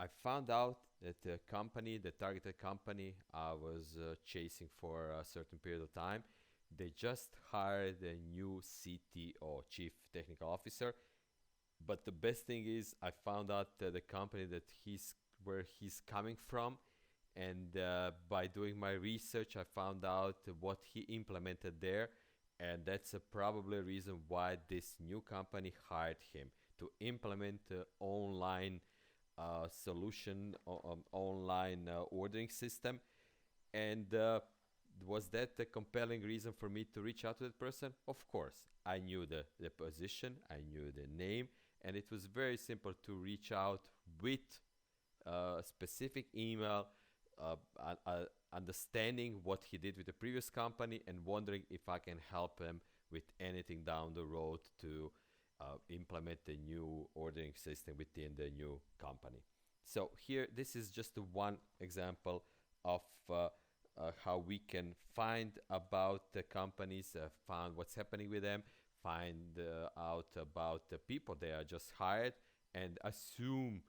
I found out that the company, the targeted company I was chasing for a certain period of time, they just hired a new CTO, Chief Technical Officer. But the best thing is, I found out that the company that where he's coming from, and by doing my research, I found out what he implemented there, and that's probably a reason why this new company hired him to implement online solution, online ordering system. And was that a compelling reason for me to reach out to that person? Of course. I knew the position, I knew the name, and it was very simple to reach out with a specific email, uh, understanding what he did with the previous company and wondering if I can help him with anything down the road to implement the new ordering system within the new company. So here, this is just one example of how we can find about the companies, find what's happening with them, find out about the people they are just hired, and assume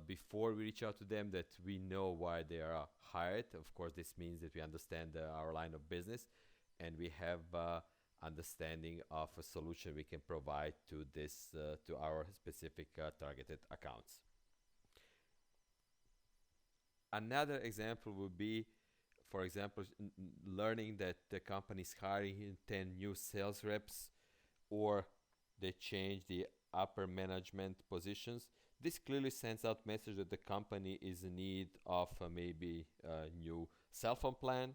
before we reach out to them that we know why they are hired. Of course, this means that we understand our line of business and we have understanding of a solution we can provide to this to our specific targeted accounts. Another example would be, for example, learning that the company is hiring 10 new sales reps, or they change the upper management positions. This clearly sends out message that the company is in need of maybe a new cell phone plan,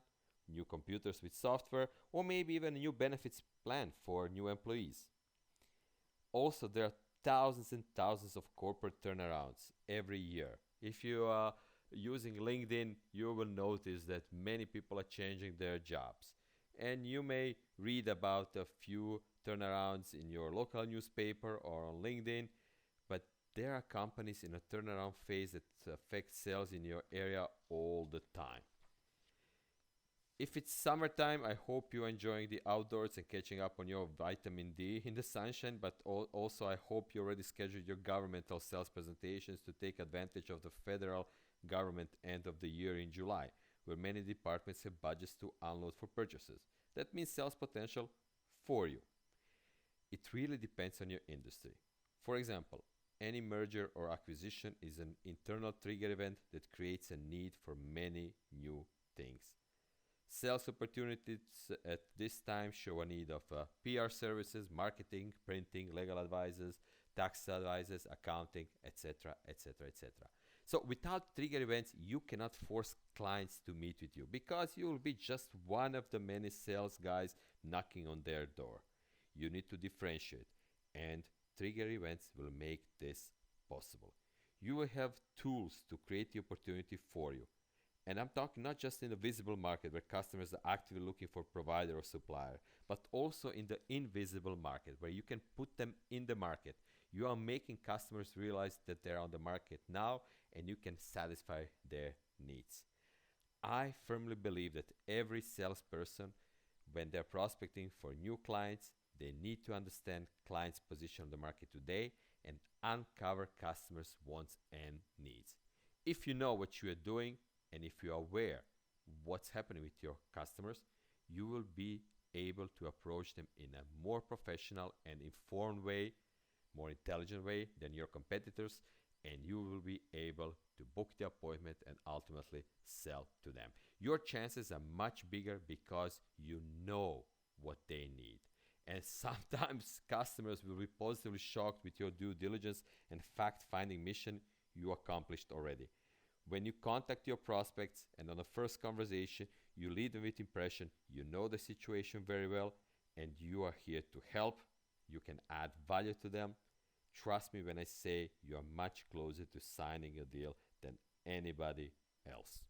new computers with software, or maybe even a new benefits plan for new employees. Also, there are thousands and thousands of corporate turnarounds every year. If you are using LinkedIn, you will notice that many people are changing their jobs. And you may read about a few turnarounds in your local newspaper or on LinkedIn, but there are companies in a turnaround phase that affect sales in your area all the time. If it's summertime, I hope you're enjoying the outdoors and catching up on your vitamin D in the sunshine, but also I hope you already scheduled your governmental sales presentations to take advantage of the federal government end of the year in July, where many departments have budgets to unload for purchases. That means sales potential for you. It really depends on your industry. For example, any merger or acquisition is an internal trigger event that creates a need for many new things. Sales opportunities at this time show a need of PR services, marketing, printing, legal advisors, tax advisors, accounting, etc., etc., etc. So without trigger events, you cannot force clients to meet with you because you will be just one of the many sales guys knocking on their door. You need to differentiate, and trigger events will make this possible. You will have tools to create the opportunity for you. And I'm talking not just in the visible market where customers are actively looking for provider or supplier, but also in the invisible market where you can put them in the market. You are making customers realize that they're on the market now and you can satisfy their needs. I firmly believe that every salesperson, when they're prospecting for new clients, they need to understand clients' position on the market today and uncover customers' wants and needs. If you know what you are doing, and if you are aware what's happening with your customers, you will be able to approach them in a more professional and informed way, more intelligent way than your competitors, and you will be able to book the appointment and ultimately sell to them. Your chances are much bigger because you know what they need. And sometimes customers will be positively shocked with your due diligence and fact-finding mission you accomplished already. When you contact your prospects and on the first conversation, you lead them with impression, you know the situation very well, and you are here to help, you can add value to them. Trust me when I say you are much closer to signing a deal than anybody else.